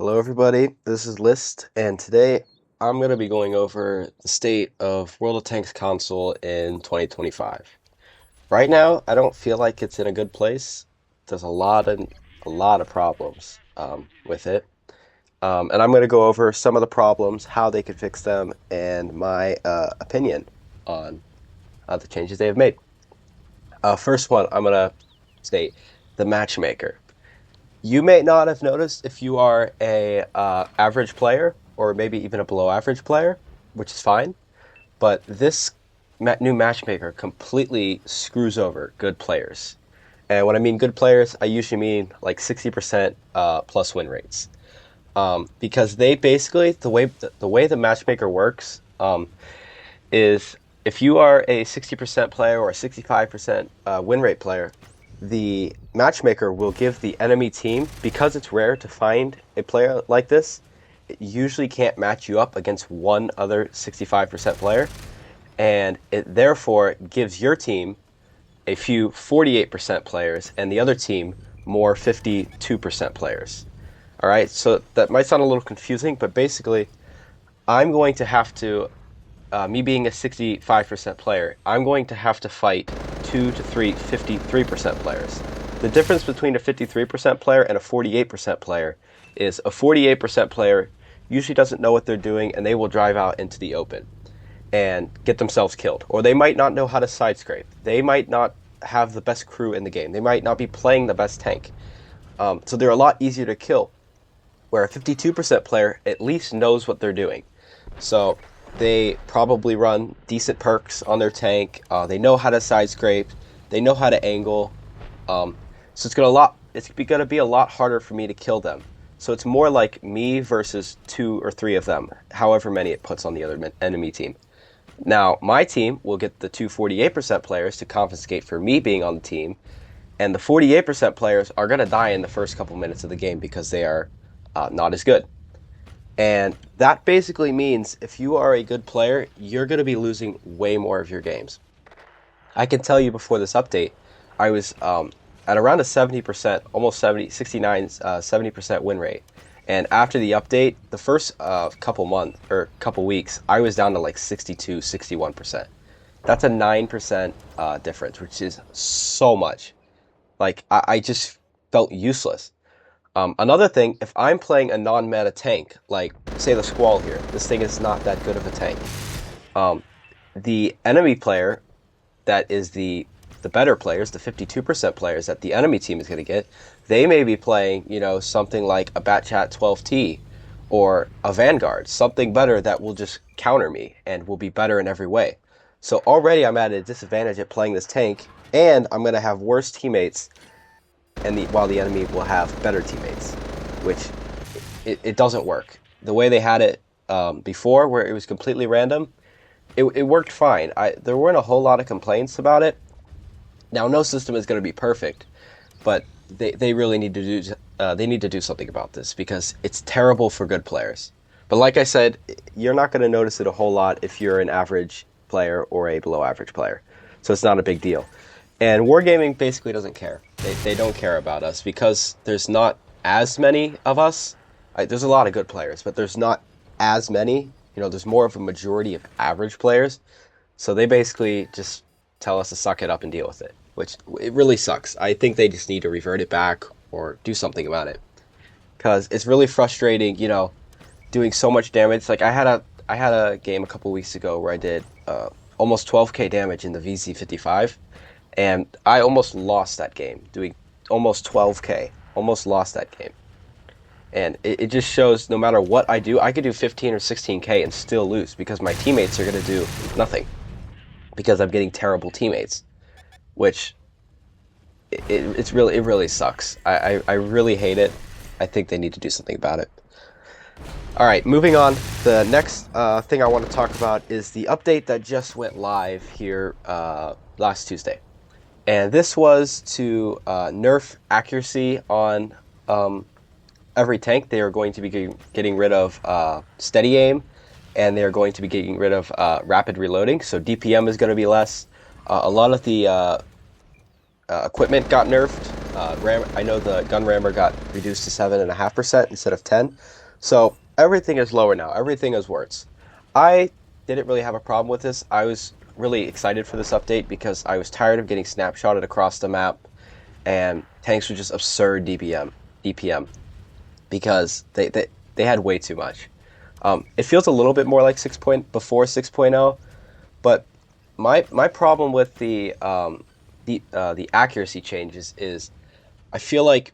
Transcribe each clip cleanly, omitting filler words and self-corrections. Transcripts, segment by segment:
Hello everybody, this is List, and today I'm going to be going over the state of World of Tanks console in 2025. Right now, I don't feel like it's in a good place. There's a lot of problems with it, and I'm going to go over some of the problems, how they could fix them, and my opinion on the changes they have made. First one, I'm going to state the matchmaker. You may not have noticed if you are a average player or maybe even a below average player, which is fine. But this new matchmaker completely screws over good players. And when I mean good players, I usually mean like 60% plus win rates. Because they basically the way the matchmaker works is if you are a 60% player or a 65% win rate player, the matchmaker will give the enemy team, because it's rare to find a player like this, it usually can't match you up against one other 65% player, and it therefore gives your team a few 48% players and the other team more 52% players. All right, so that might sound a little confusing, but basically, I'm going to have to me being a 65% player, I'm going to have to fight 2 to 3 53% players. The difference between a 53% player and a 48% player is a 48% player usually doesn't know what they're doing and they will drive out into the open and get themselves killed. Or they might not know how to side scrape. They might not have the best crew in the game. They might not be playing the best tank. So they're a lot easier to kill. Where a 52% player at least knows what they're doing. So they probably run decent perks on their tank. They know how to side scrape. They know how to angle. So it's gonna be a lot harder for me to kill them. So it's more like me versus 2 or 3 of them, however many it puts on the other enemy team. Now my team will get the two 48% players to confiscate for me being on the team, and the 48% players are gonna die in the first couple minutes of the game because they are not as good. And that basically means if you are a good player, you're going to be losing way more of your games. I can tell you before this update, I was at around a 70%, almost 70, 69, 70% win rate. And after the update, the first couple months or couple weeks, I was down to like 62, 61%. That's a 9% difference, which is so much. Like, I just felt useless. Another thing, if I'm playing a non-meta tank, like say the Squall here, this thing is not that good of a tank. The enemy player that is the better players, the 52% players that the enemy team is going to get, they may be playing, something like a Batchat 12T or a Vanguard, something better that will just counter me and will be better in every way. So already I'm at a disadvantage at playing this tank, and I'm going to have worse teammates while the enemy will have better teammates, which it doesn't work. The way they had it before, where it was completely random, it worked fine. There weren't a whole lot of complaints about it. Now, no system is going to be perfect, but they really need to do something about this because it's terrible for good players. But like I said, you're not going to notice it a whole lot if you're an average player or a below average player, so it's not a big deal. And Wargaming basically doesn't care. They don't care about us because there's not as many of us. There's a lot of good players, but there's not as many. There's more of a majority of average players. So they basically just tell us to suck it up and deal with it, which it really sucks. I think they just need to revert it back or do something about it because it's really frustrating, doing so much damage. Like I had a game a couple weeks ago where I did almost 12k damage in the VZ55. And I almost lost that game, doing almost 12k. Almost lost that game. And it just shows no matter what I do, I could do 15 or 16k and still lose because my teammates are going to do nothing. Because I'm getting terrible teammates. Which, it really sucks. I really hate it. I think they need to do something about it. Alright, moving on. The next thing I want to talk about is the update that just went live here last Tuesday. And this was to nerf accuracy on every tank. They are going to be getting rid of steady aim, and they are going to be getting rid of rapid reloading. So DPM is going to be less. A lot of the equipment got nerfed. I know the gun rammer got reduced to 7.5% instead of 10. So everything is lower now. Everything is worse. I didn't really have a problem with this. I was really excited for this update because I was tired of getting snapshotted across the map, and tanks were just absurd DPM because they had way too much. It feels a little bit more like before 6.0, but my problem with the accuracy changes is I feel like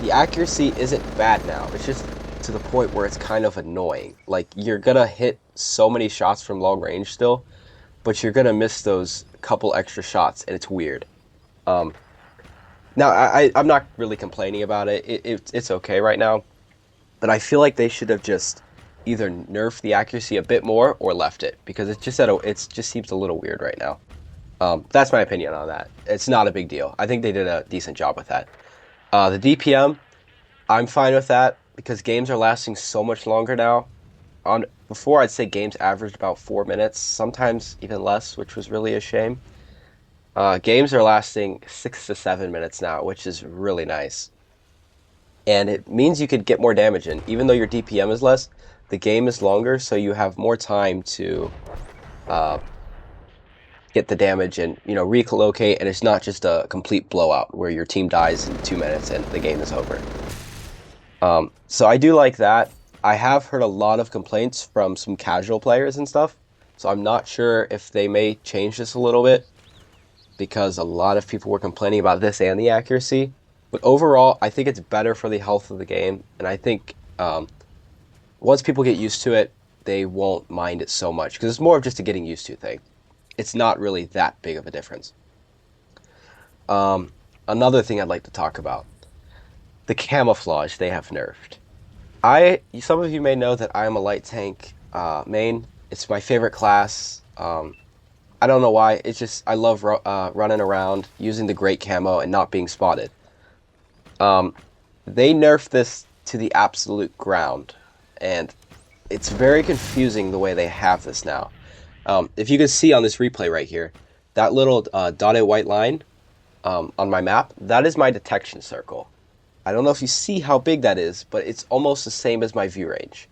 the accuracy isn't bad now. It's just to the point where it's kind of annoying. Like, you're gonna hit so many shots from long range still, but you're gonna miss those couple extra shots, and it's weird. Um, Now, I'm not really complaining about it. It's okay right now, but I feel like they should have just either nerfed the accuracy a bit more or left it because it just seems a little weird right now. That's my opinion on that. It's not a big deal. I think they did a decent job with that. The DPM, I'm fine with that because games are lasting so much longer now. On Before, I'd say games averaged about 4 minutes, sometimes even less, which was really a shame. Games are lasting 6 to 7 minutes now, which is really nice. And it means you could get more damage in. Even though your DPM is less, the game is longer, so you have more time to uh, get the damage and relocate, and it's not just a complete blowout where your team dies in 2 minutes and the game is over. So I do like that. I have heard a lot of complaints from some casual players and stuff, so I'm not sure if they may change this a little bit because a lot of people were complaining about this and the accuracy. But overall, I think it's better for the health of the game, and I think once people get used to it, they won't mind it so much because it's more of just a getting used to thing. It's not really that big of a difference. Another thing I'd like to talk about, the camouflage they have nerfed. Some of you may know that I am a light tank main. It's my favorite class. I don't know why. It's just I love running around using the great camo and not being spotted. They nerfed this to the absolute ground, and it's very confusing the way they have this now. If you can see on this replay right here, that little dotted white line on my map, that is my detection circle. I don't know if you see how big that is, but it's almost the same as my view range.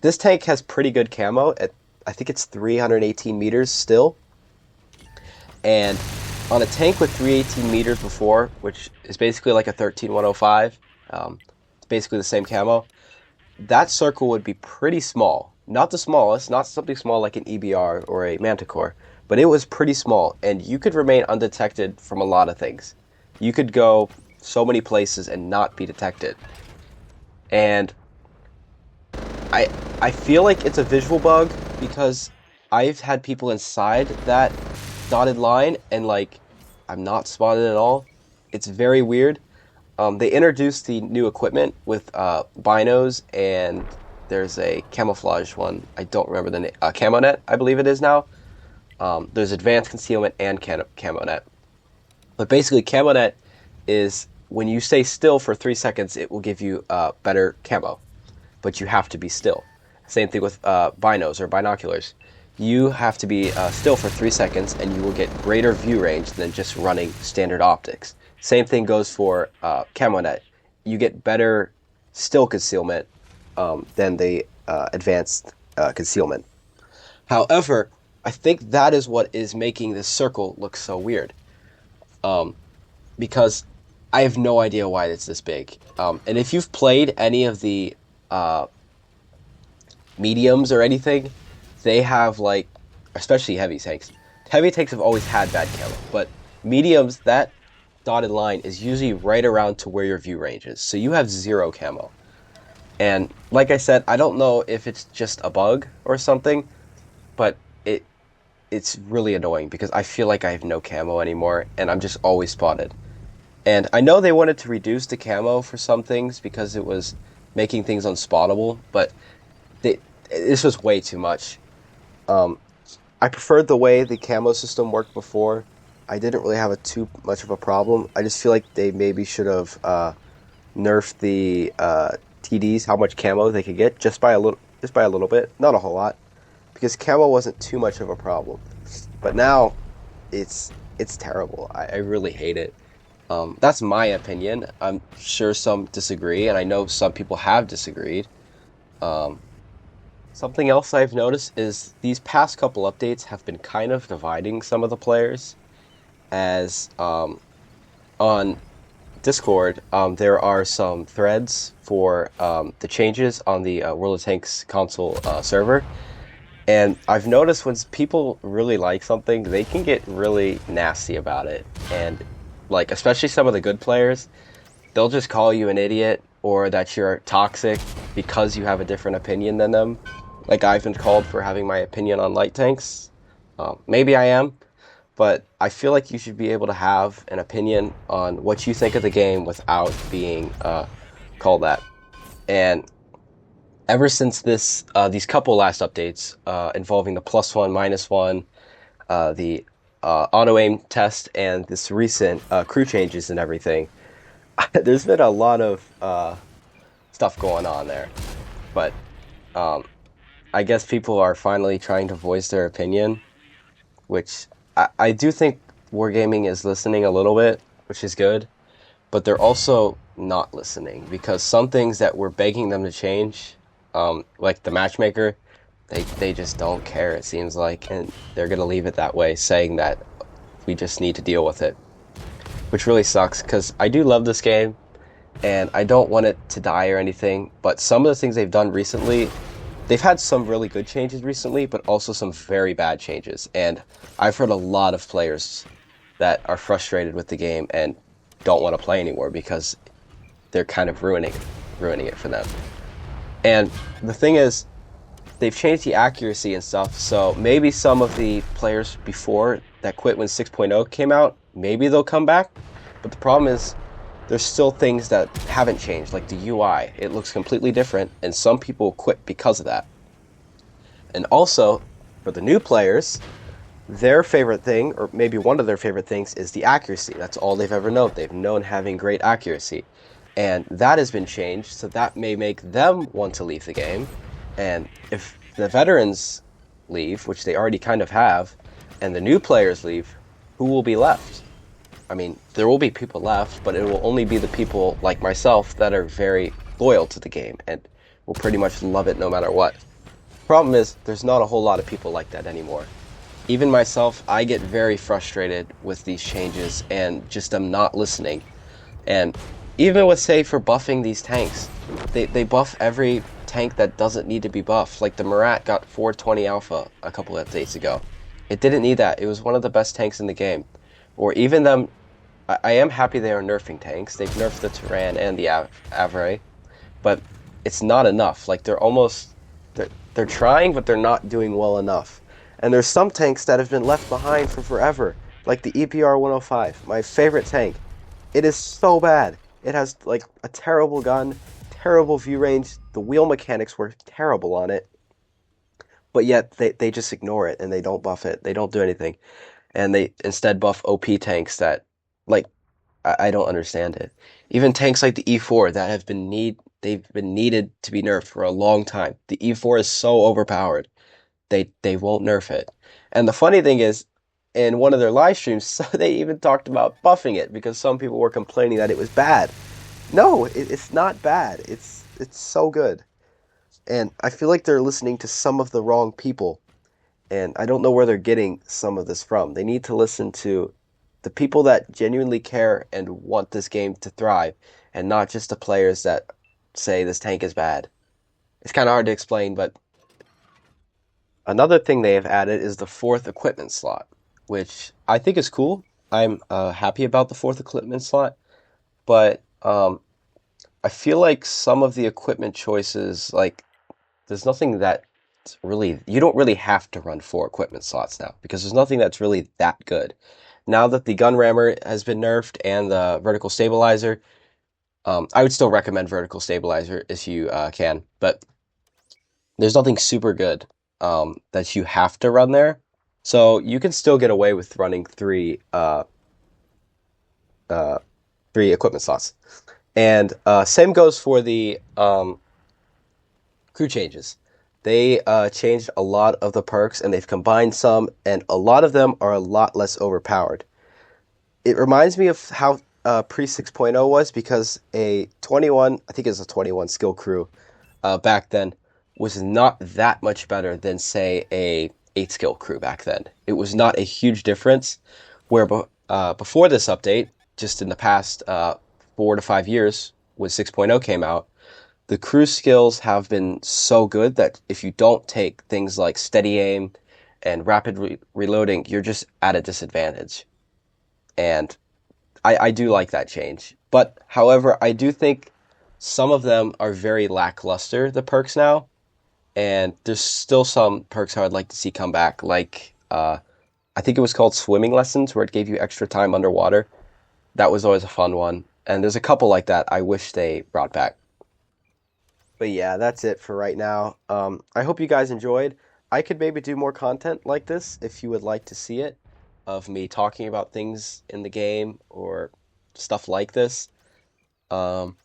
This tank has pretty good camo. I think it's 318 meters still. And on a tank with 318 meters before, which is basically like a 13105, it's basically the same camo, that circle would be pretty small. Not the smallest, not something small like an EBR or a Manticore, but it was pretty small, and you could remain undetected from a lot of things. You could go so many places and not be detected. And I feel like it's a visual bug because I've had people inside that dotted line and I'm not spotted at all. It's very weird. They introduced the new equipment with binos, and there's a camouflage one. I don't remember the name. Camo net, I believe it is now. There's advanced concealment and camo net. But basically, camo net is when you stay still for 3 seconds, it will give you better camo, but you have to be still. Same thing with binos or binoculars. You have to be still for 3 seconds, and you will get greater view range than just running standard optics. Same thing goes for camo net. You get better still concealment than the advanced concealment. However, I think that is what is making this circle look so weird. Because I have no idea why it's this big. And if you've played any of the mediums or anything, they have especially heavy tanks. Heavy tanks have always had bad camo, but mediums, that dotted line is usually right around to where your view range is. So you have zero camo. And like I said, I don't know if it's just a bug or something, but it's really annoying because I feel like I have no camo anymore and I'm just always spotted. And I know they wanted to reduce the camo for some things because it was making things unspottable, but this was way too much. I preferred the way the camo system worked before. I didn't really have too much of a problem. I just feel like they maybe should have nerfed the TDs, how much camo they could get, just by a little bit, not a whole lot, because camo wasn't too much of a problem. But now, it's terrible. I really hate it. That's my opinion. I'm sure some disagree, and I know some people have disagreed. Um, Something else I've noticed is these past couple updates have been kind of dividing some of the players. As on Discord, there are some threads for the changes on the World of Tanks console server. And I've noticed when people really like something, they can get really nasty about it. And like, especially some of the good players, they'll just call you an idiot or that you're toxic because you have a different opinion than them. Like I've been called for having my opinion on light tanks. Maybe I am, but I feel like you should be able to have an opinion on what you think of the game without being called that. And ever since these couple last updates involving the +1, -1, the auto aim test, and this recent crew changes and everything, there's been a lot of stuff going on there. But um, I guess people are finally trying to voice their opinion, which I do think Wargaming is listening a little bit, which is good. But they're also not listening because some things that we're begging them to change, like the matchmaker, they just don't care, it seems like, and they're gonna leave it that way, saying that we just need to deal with it, which really sucks because I do love this game and I don't want it to die or anything. But some of the things they've done recently, they've had some really good changes recently, but also some very bad changes, and I've heard a lot of players that are frustrated with the game and don't want to play anymore because they're kind of ruining it for them. And the thing is, they've changed the accuracy and stuff, so maybe some of the players before that quit when 6.0 came out, maybe they'll come back. But the problem is, there's still things that haven't changed, like the UI. It looks completely different, and some people quit because of that. And also, for the new players, their favorite thing, or maybe one of their favorite things, is the accuracy. That's all they've ever known. They've known having great accuracy. And that has been changed, so that may make them want to leave the game. And if the veterans leave, which they already kind of have, and the new players leave, who will be left? I mean, there will be people left, but it will only be the people like myself that are very loyal to the game and will pretty much love it no matter what. Problem is, there's not a whole lot of people like that anymore. Even myself, I get very frustrated with these changes and just am not listening. And even with, say, for buffing these tanks, they buff every tank that doesn't need to be buffed. Like the Murat got 420 alpha a couple of updates ago. It didn't need that. It was one of the best tanks in the game. Or even them, I am happy they are nerfing tanks. They've nerfed the Turan and the Avray, but it's not enough. Like they're trying, but they're not doing well enough. And there's some tanks that have been left behind for forever, like the EPR 105, my favorite tank. It is so bad. It has like a terrible gun, terrible view range. The wheel mechanics were terrible on it, but yet they just ignore it and they don't buff it. They don't do anything, and they instead buff OP tanks that, like, I don't understand it. Even tanks like the E4 that they've been needed to be nerfed for a long time. The E4 is so overpowered. They won't nerf it. And the funny thing is, in one of their live streams, so they even talked about buffing it because some people were complaining that it was bad. No, it's not bad. It's so good. And I feel like they're listening to some of the wrong people. And I don't know where they're getting some of this from. They need to listen to the people that genuinely care and want this game to thrive, and not just the players that say this tank is bad. It's kind of hard to explain, but another thing they have added is the fourth equipment slot, which I think is cool. I'm happy about the fourth equipment slot, but I feel like some of the equipment choices, like, there's nothing that really, you don't really have to run four equipment slots now because there's nothing that's really that good. Now that the gun rammer has been nerfed and the vertical stabilizer, I would still recommend vertical stabilizer if you can, but there's nothing super good that you have to run there. So you can still get away with running uh, three equipment slots. And same goes for the crew changes. They changed a lot of the perks and they've combined some, and a lot of them are a lot less overpowered. It reminds me of how pre 6.0 was because a 21, I think it was a 21 skill crew back then, was not that much better than, say, a 8 skill crew back then. It was not a huge difference. Where before this update, just in the past 4 to 5 years, when 6.0 came out, the crew skills have been so good that if you don't take things like steady aim and rapid reloading, you're just at a disadvantage. And I do like that change. But however, I do think some of them are very lackluster, the perks now. And there's still some perks I would like to see come back, like I think it was called swimming lessons, where it gave you extra time underwater. That was always a fun one. And there's a couple like that I wish they brought back. But yeah, that's it for right now. I hope you guys enjoyed. I could maybe do more content like this if you would like to see it, of me talking about things in the game or stuff like this. Um,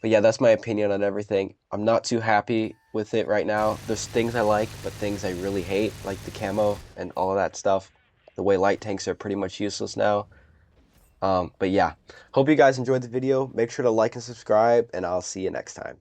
but yeah, that's my opinion on everything. I'm not too happy with it right now. There's things I like, but things I really hate, like the camo and all of that stuff. The way light tanks are pretty much useless now. But yeah, hope you guys enjoyed the video. Make sure to like and subscribe, and I'll see you next time.